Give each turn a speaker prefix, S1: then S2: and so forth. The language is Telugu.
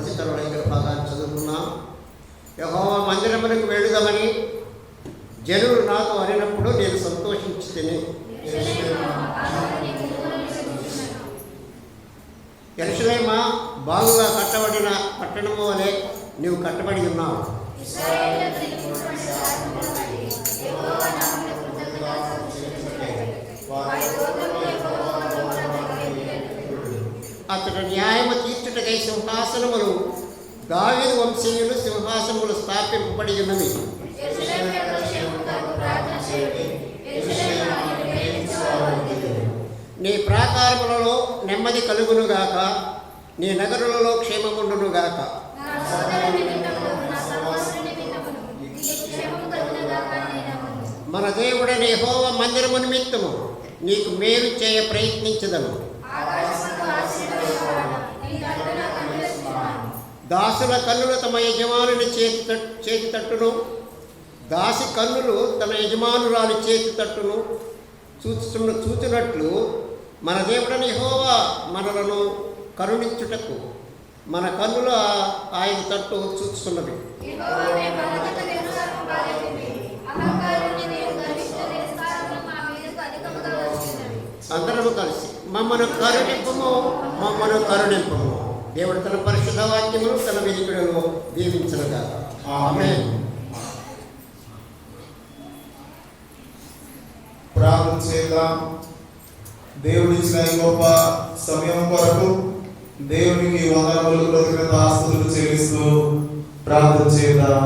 S1: పరిస్థితుల్లో ఇక్కడ భాగాన్ని చదువుకున్నాం. యెహోవా మందిరమునకు వెళ్ళుదామని జనులు నాతో అనినప్పుడు నేను సంతోషించి తిని, యెరూషలేమా బాగుగా కట్టబడిన పట్టణము వలె నీవు కట్టబడి ఉన్నావు. అతడు న్యాయము తీర్చుటకై సింహాసనములు దావీదు వంశీయులు సింహాసనములు స్థాపింపబడి ఉన్నవి. నీ ప్రాకారములలో నెమ్మది కలుగునుగాక, నీ నగరులలో క్షేమముండునుగాక. మన దేవుడైన యెహోవా మందిరము నిమిత్తము నీకు మేలు చేయ ప్రయత్నించదను. దాసుల కన్నులు తమ యజమానుని చేతి తట్టును, దాసి కన్నులు తన యజమానురాలి చేతి తట్టును చూచినట్లు మన దేవుడని యెహోవా మనలను కరుణించుటకు మన కన్నుల ఆయన తట్టు చూస్తున్నవి. అందరము కలిసి మమ్మను కరుణింపము. దేవుడు తన పరిశుద్ధ వాక్యమును తన వెలుగులో దీవించనుగా. ఆమేన్.
S2: ప్రార్థన చేద్దాం. దేవుడిచ్చిన గొప్ప సమయం కొరకు దేవునికి వందనములు కృతజ్ఞతాస్తుతులు చెల్లిస్తూ ప్రార్థన చేద్దాం.